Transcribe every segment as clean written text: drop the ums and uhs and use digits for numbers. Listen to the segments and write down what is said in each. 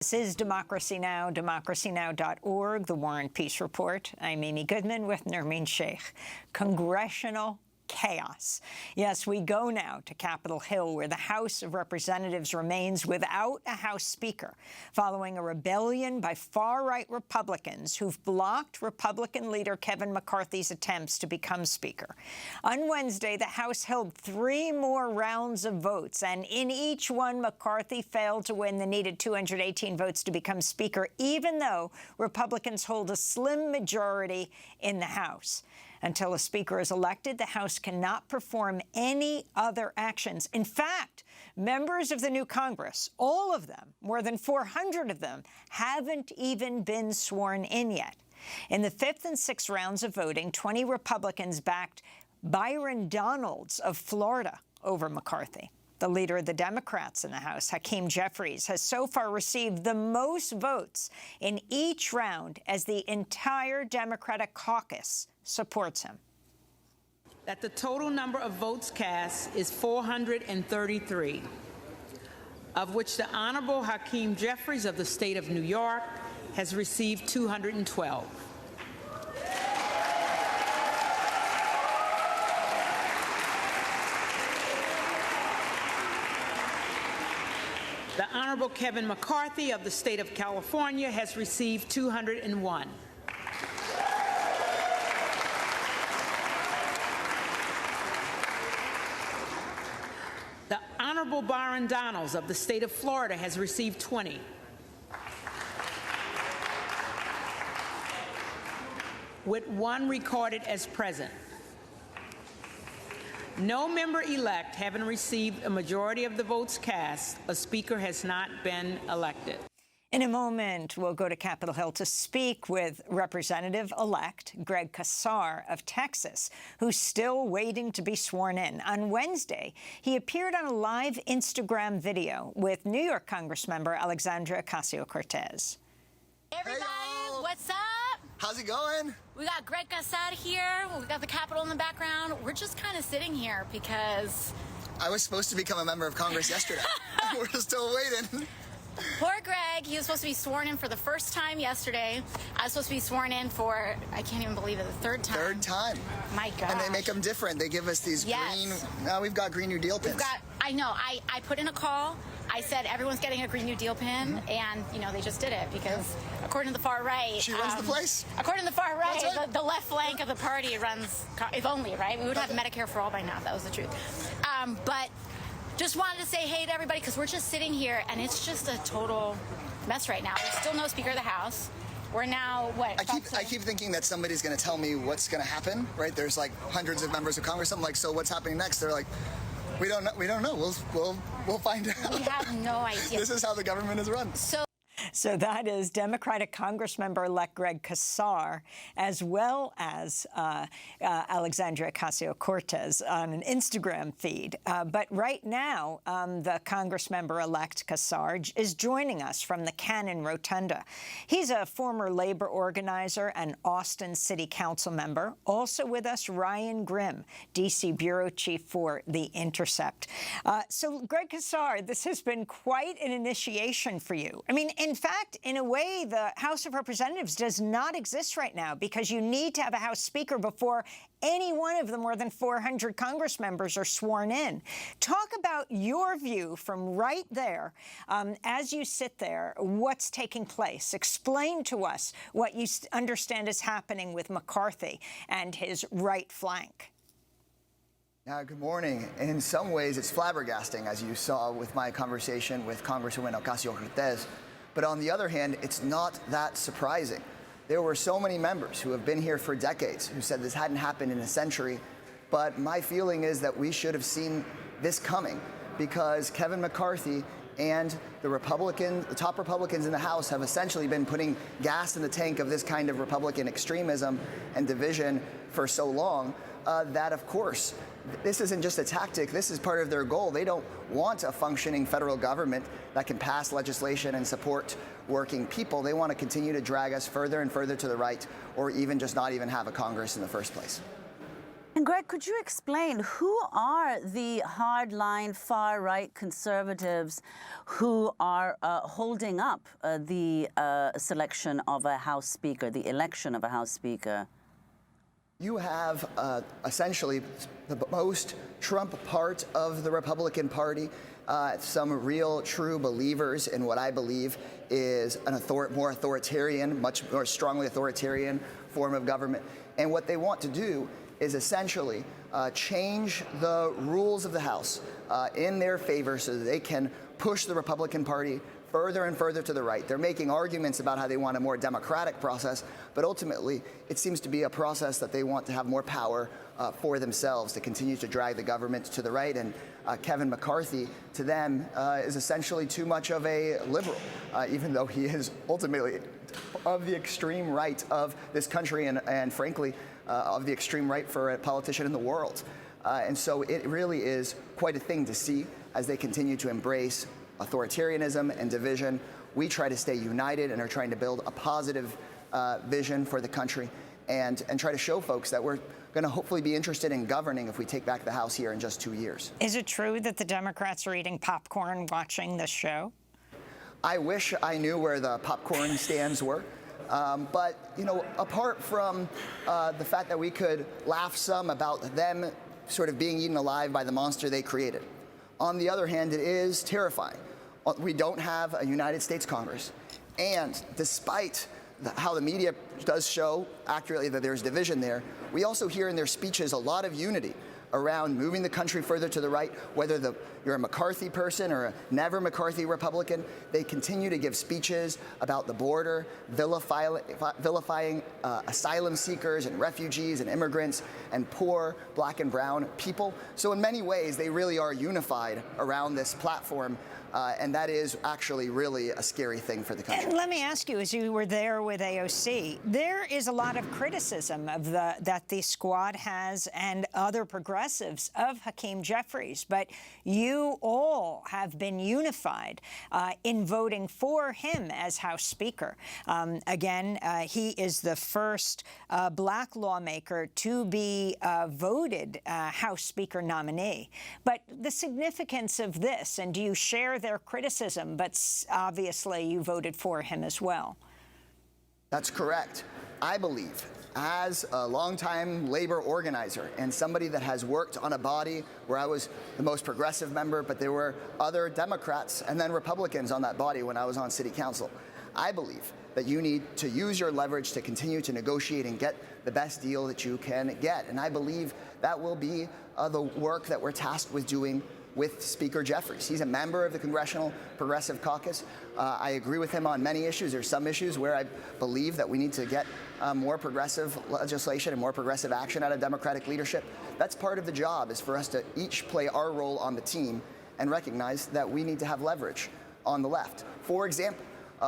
This is Democracy Now!, democracynow.org, The War and Peace Report. I'm Amy Goodman with Nermeen Sheikh. Congressional chaos. Yes, we go now to Capitol Hill, where the House of Representatives remains without a House Speaker, following a rebellion by far-right Republicans who've blocked Republican leader Kevin McCarthy's attempts to become Speaker. On Wednesday, the House held 3 more rounds of votes, and in each one, McCarthy failed to win the needed 218 votes to become Speaker, even though Republicans hold a slim majority in the House. Until a Speaker is elected, the House cannot perform any other actions. In fact, members of the new Congress, all of them, more than 400 of them, haven't even been sworn in yet. In the 5th and 6th rounds of voting, 20 Republicans backed Byron Donalds of Florida over McCarthy. The leader of the Democrats in the House, Hakeem Jeffries, has so far received the most votes in each round as the entire Democratic caucus supports him. That the total number of votes cast is 433, of which the Honorable Hakeem Jeffries of the state of New York has received 212. The Honorable Kevin McCarthy of the state of California has received 201. The Honorable Byron Donalds of the state of Florida has received 20. With 1 recorded as present. No member-elect having received a majority of the votes cast, a Speaker has not been elected. In a moment, we'll go to Capitol Hill to speak with Representative-elect Greg Casar of Texas, who's still waiting to be sworn in. On Wednesday, he appeared on a live Instagram video with New York Congressmember Alexandria Ocasio-Cortez. Everybody, hey, what's up? How's it going? We got Greg Casar here. We got the Capitol in the background. We're just kind of sitting here because I was supposed to become a member of Congress yesterday. We're still waiting. Poor Greg, he was supposed to be sworn in for the first time yesterday. I was supposed to be sworn in for, I can't even believe it, the 3rd time. 3rd time. My God. And they make them different. They give us these green, now we've got Green New Deal pins. I know, I put in a call. I said everyone's getting a Green New Deal pin, and, you know, they just did it because, according to the far right... She runs the place. According to the far right, right. the left flank of the party runs, if only, right? We would have Medicare for all by now, if that was the truth. But just wanted to say hey to everybody, because we're just sitting here, and it's just a total mess right now. There's still no Speaker of the House. We're now, what? I keep thinking that somebody's going to tell me what's going to happen, right? There's like hundreds of members of Congress. I'm like, so what's happening next? They're like, we don't know. We'll find out. We have no idea. This is how the government is run. So that is Democratic Congressmember-elect Greg Casar, as well as Alexandria Ocasio-Cortez on an Instagram feed. But right now, the Congressmember-elect Casar is joining us from the Cannon Rotunda. He's a former labor organizer and Austin City Council member. Also with us, Ryan Grimm, D.C. Bureau Chief for The Intercept. So, Greg Casar, this has been quite an initiation for you. I mean, in fact, in a way, the House of Representatives does not exist right now because you need to have a House Speaker before any one of the more than 400 Congress members are sworn in. Talk about your view from right there, as you sit there, what's taking place. Explain to us what you understand is happening with McCarthy and his right flank. Good morning. In some ways, it's flabbergasting, as you saw with my conversation with Congresswoman Ocasio-Cortez. But on the other hand, it's not that surprising. There were so many members who have been here for decades who said this hadn't happened in a century. But my feeling is that we should have seen this coming because Kevin McCarthy and the top Republicans in the House have essentially been putting gas in the tank of this kind of Republican extremism and division for so long that, of course, this isn't just a tactic. This is part of their goal. They don't want a functioning federal government that can pass legislation and support working people. They want to continue to drag us further and further to the right, or even just not even have a Congress in the first place. And Greg, could you explain who are the hardline far-right conservatives who are holding up the selection of a House Speaker, the election of a House Speaker? You have essentially the most Trump part of the Republican Party, some real true believers in what I believe is an more authoritarian, much more strongly authoritarian form of government. And what they want to do is essentially change the rules of the House in their favor so that they can push the Republican Party further and further to the right. They're making arguments about how they want a more democratic process, but ultimately it seems to be a process that they want to have more power for themselves to continue to drag the government to the right. And Kevin McCarthy, to them, is essentially too much of a liberal, even though he is ultimately of the extreme right of this country and frankly, of the extreme right for a politician in the world. And so it really is quite a thing to see as they continue to embrace authoritarianism and division. We try to stay united and are trying to build a positive vision for the country and try to show folks that we're going to hopefully be interested in governing if we take back the House here in just 2 years. Is it true that the Democrats are eating popcorn watching this show? I wish I knew where the popcorn stands were. But, you know, apart from the fact that we could laugh some about them sort of being eaten alive by the monster they created, on the other hand, it is terrifying. We don't have a United States Congress. And despite how the media does show accurately that there's division there, we also hear in their speeches a lot of unity around moving the country further to the right, whether you're a McCarthy person or a never McCarthy Republican. They continue to give speeches about the border, vilifying asylum seekers and refugees and immigrants and poor black and brown people. So in many ways, they really are unified around this platform. And that is actually really a scary thing for the country. And let me ask you, as you were there with AOC, there is a lot of criticism of that the squad has and other progressives of Hakeem Jeffries, but you all have been unified in voting for him as House Speaker. Again, he is the first black lawmaker to be voted House Speaker nominee. But the significance of this, and do you share their criticism, but obviously you voted for him as well? That's correct. I believe, as a longtime labor organizer and somebody that has worked on a body where I was the most progressive member, but there were other Democrats and then Republicans on that body when I was on city council, I believe that you need to use your leverage to continue to negotiate and get the best deal that you can get. And I believe that will be the work that we're tasked with doing with Speaker Jeffries. He's a member of the Congressional Progressive Caucus. I agree with him on many issues. There's some issues where I believe that we need to get more progressive legislation and more progressive action out of Democratic leadership. That's part of the job, is for us to each play our role on the team and recognize that we need to have leverage on the left. For example,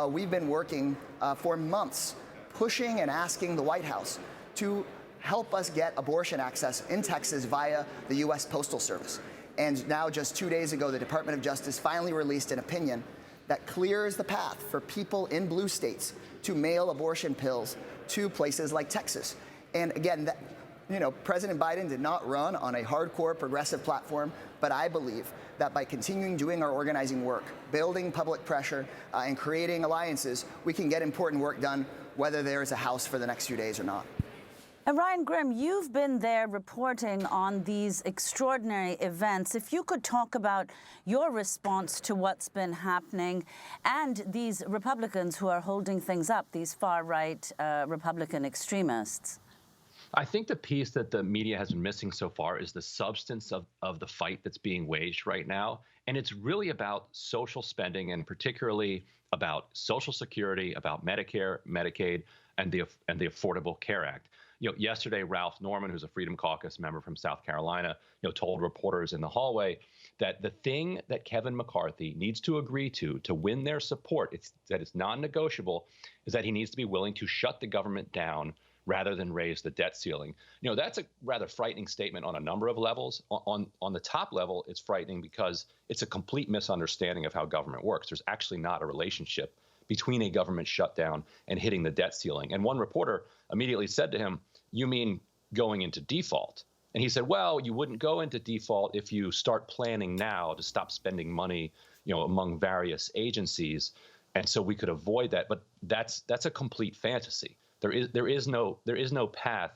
we've been working for months pushing and asking the White House to help us get abortion access in Texas via the U.S. Postal Service. And now, just 2 days ago, the Department of Justice finally released an opinion that clears the path for people in blue states to mail abortion pills to places like Texas. And again, President Biden did not run on a hardcore progressive platform, but I believe that by continuing doing our organizing work, building public pressure, and creating alliances, we can get important work done, whether there is a House for the next few days or not. And Ryan Grimm, you've been there reporting on these extraordinary events. If you could talk about your response to what's been happening and these Republicans who are holding things up, these far-right Republican extremists. I think the piece that the media has been missing so far is the substance of the fight that's being waged right now. And it's really about social spending, and particularly about Social Security, about Medicare, Medicaid, and the Affordable Care Act. Yesterday, Ralph Norman, who's a Freedom Caucus member from South Carolina, told reporters in the hallway that the thing that Kevin McCarthy needs to agree to win their support, that it's non-negotiable, is that he needs to be willing to shut the government down rather than raise the debt ceiling. That's a rather frightening statement on a number of levels. On the top level, it's frightening because it's a complete misunderstanding of how government works. There's actually not a relationship between a government shutdown and hitting the debt ceiling. And one reporter immediately said to him, "You mean going into default?" And he said, well, you wouldn't go into default if you start planning now to stop spending money, among various agencies. And so we could avoid that. But that's a complete fantasy. There is no path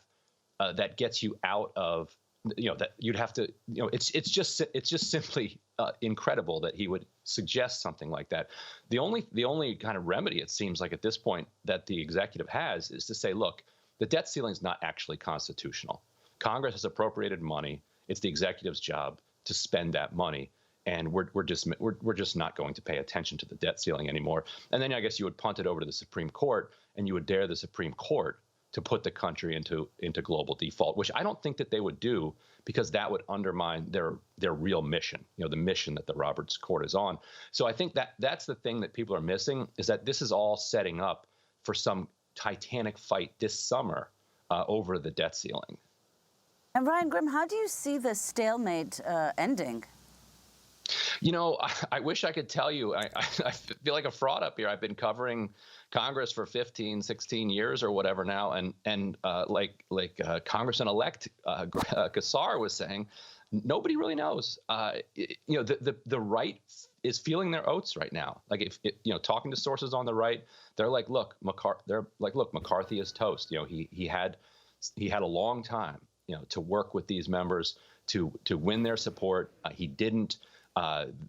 that gets you out of, that you'd have to, it's just simply incredible that he would suggest something like that. The only kind of remedy, it seems like at this point, that the executive has is to say, look, the debt ceiling is not actually constitutional. Congress has appropriated money. It's the executive's job to spend that money. And we're just not going to pay attention to the debt ceiling anymore. And then I guess you would punt it over to the Supreme Court, and you would dare the Supreme Court to put the country into global default, which I don't think that they would do, because that would undermine their real mission, the mission that the Roberts Court is on. So I think that's the thing that people are missing, is that this is all setting up for some titanic fight this summer over the debt ceiling. And Ryan Grim, how do you see this stalemate ending? I wish I could tell you. I feel like a fraud up here. I've been covering Congress for 15, 16 years or whatever now, and like Congressman-elect Kassar was saying, nobody really knows. The right is feeling their oats right now. Like if talking to sources on the right, they're like, look, McCarthy is toast. He had a long time, to work with these members to win their support. He didn't.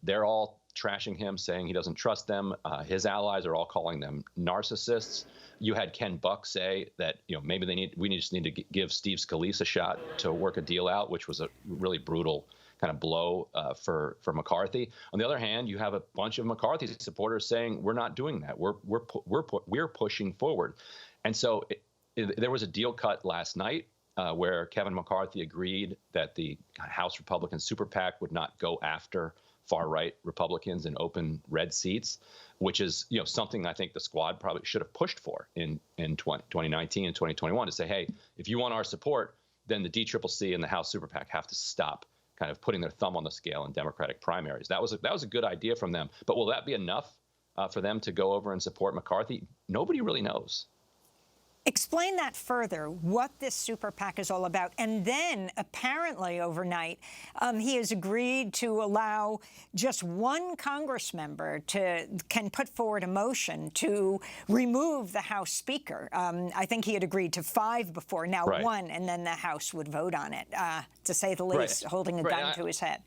They're all trashing him, saying he doesn't trust them. His allies are all calling them narcissists. You had Ken Buck say that maybe we just need to give Steve Scalise a shot to work a deal out, which was a really brutal kind of blow for McCarthy. On the other hand, you have a bunch of McCarthy supporters saying we're not doing that. We're pushing forward, and so there was a deal cut last night where Kevin McCarthy agreed that the House Republican super PAC would not go after far-right Republicans in open red seats, which is something I think the squad probably should have pushed for in 2019 and 2021, to say, hey, if you want our support, then the DCCC and the House super PAC have to stop kind of putting their thumb on the scale in Democratic primaries. That was a good idea from them. But will that be enough for them to go over and support McCarthy? Nobody really knows. Explain that further, what this super PAC is all about. And then, apparently overnight, he has agreed to allow just one Congress member can put forward a motion to remove the House Speaker. I think he had agreed to 5 before, now right. 1, and then the House would vote on it, to say the least, right. holding a gun to his head.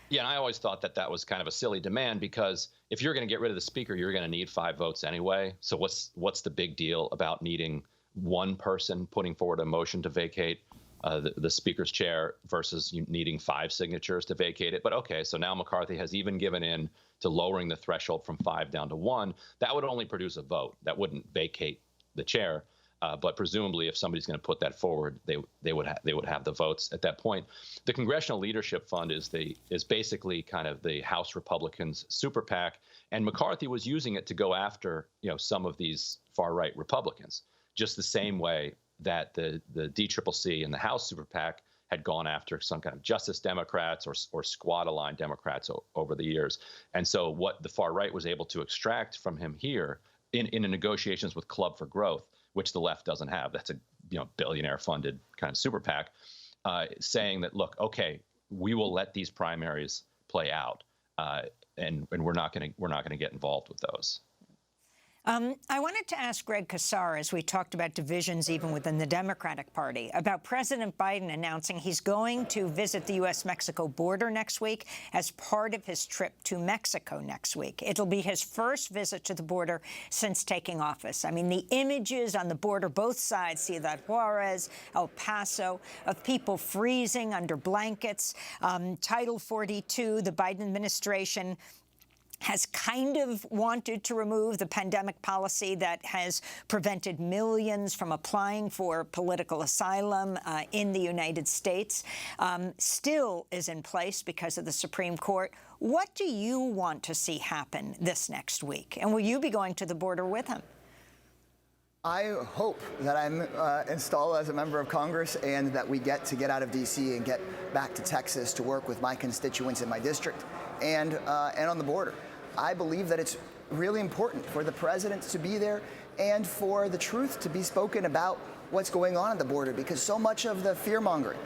Yeah, and I always thought that was kind of a silly demand, because if you're going to get rid of the Speaker, you're going to need 5 votes anyway. So what's the big deal about needing one person putting forward a motion to vacate the Speaker's chair versus needing 5 signatures to vacate it? But okay, so now McCarthy has even given in to lowering the threshold from 5 down to 1. That would only produce a vote. That wouldn't vacate the chair. But presumably, if somebody's going to put that forward, they would have the votes at that point. The Congressional Leadership Fund is basically kind of the House Republicans' super PAC, and McCarthy was using it to go after some of these far right Republicans, just the same way that the DCCC and the House super PAC had gone after some kind of Justice Democrats or squad-aligned Democrats over the years. And so what the far right was able to extract from him here in the negotiations with Club for Growth, which the left doesn't have, that's a billionaire-funded kind of super PAC, saying that, look, okay, we will let these primaries play out, and we're not going to get involved with those. I wanted to ask Greg Kassar, as we talked about divisions even within the Democratic Party, about President Biden announcing he's going to visit the U.S.-Mexico border next week as part of his trip to Mexico next week. It'll be his first visit to the border since taking office. I mean, the images on the border, both sides, Ciudad Juarez, El Paso, of people freezing under blankets. Title 42, the Biden administration has kind of wanted to remove the pandemic policy that has prevented millions from applying for political asylum in the United States, still is in place because of the Supreme Court. What do you want to see happen this next week? And will you be going to the border with him? I hope that I'm installed as a member of Congress and that we get out of D.C. and get back to Texas to work with my constituents in my district and on the border. I believe that it's really important for the president to be there and for the truth to be spoken about what's going on at the border, because so much of the fear-mongering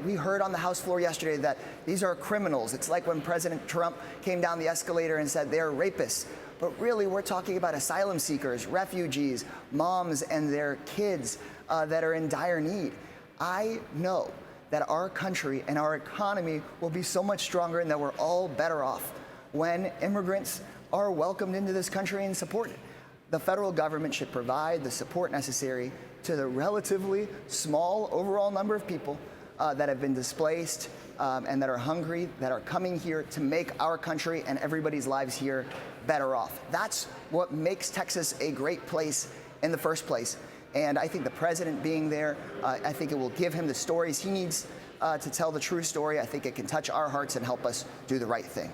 We heard on the House floor yesterday that these are criminals. It's like when President Trump came down the escalator and said they're rapists. But really, we're talking about asylum seekers, refugees, moms and their kids that are in dire need. I know that our country and our economy will be so much stronger and that we're all better off when immigrants are welcomed into this country and supported. The federal government should provide the support necessary to the relatively small overall number of people that have been displaced and that are hungry, that are coming here to make our country and everybody's lives here better off. That's what makes Texas a great place in the first place. And I think the president being there, I think it will give him the stories he needs to tell the true story. I think it can touch our hearts and help us do the right thing.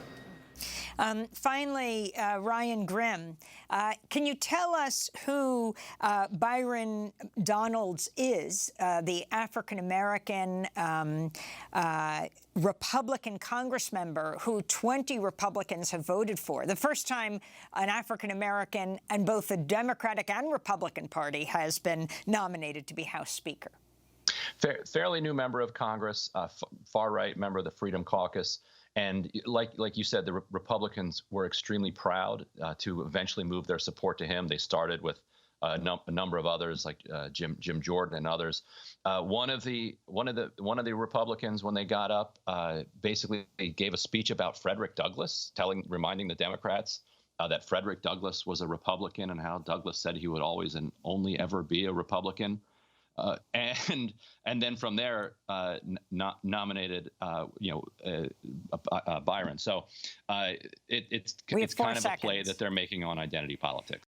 Finally, Ryan Grimm, can you tell us who Byron Donalds is, the African-American Republican Congress member who 20 Republicans have voted for? The first time an African-American and both the Democratic and Republican Party has been nominated to be House Speaker. Fairly new member of Congress, far-right member of the Freedom Caucus. And like you said, the Republicans were extremely proud to eventually move their support to him. They started with a number of others, like Jim Jordan and others. One of the Republicans, when they got up, basically gave a speech about Frederick Douglass, reminding the Democrats that Frederick Douglass was a Republican and how Douglass said he would always and only ever be a Republican. And then from there, nominated, Byron. So it's kind of a play that they're making on identity politics.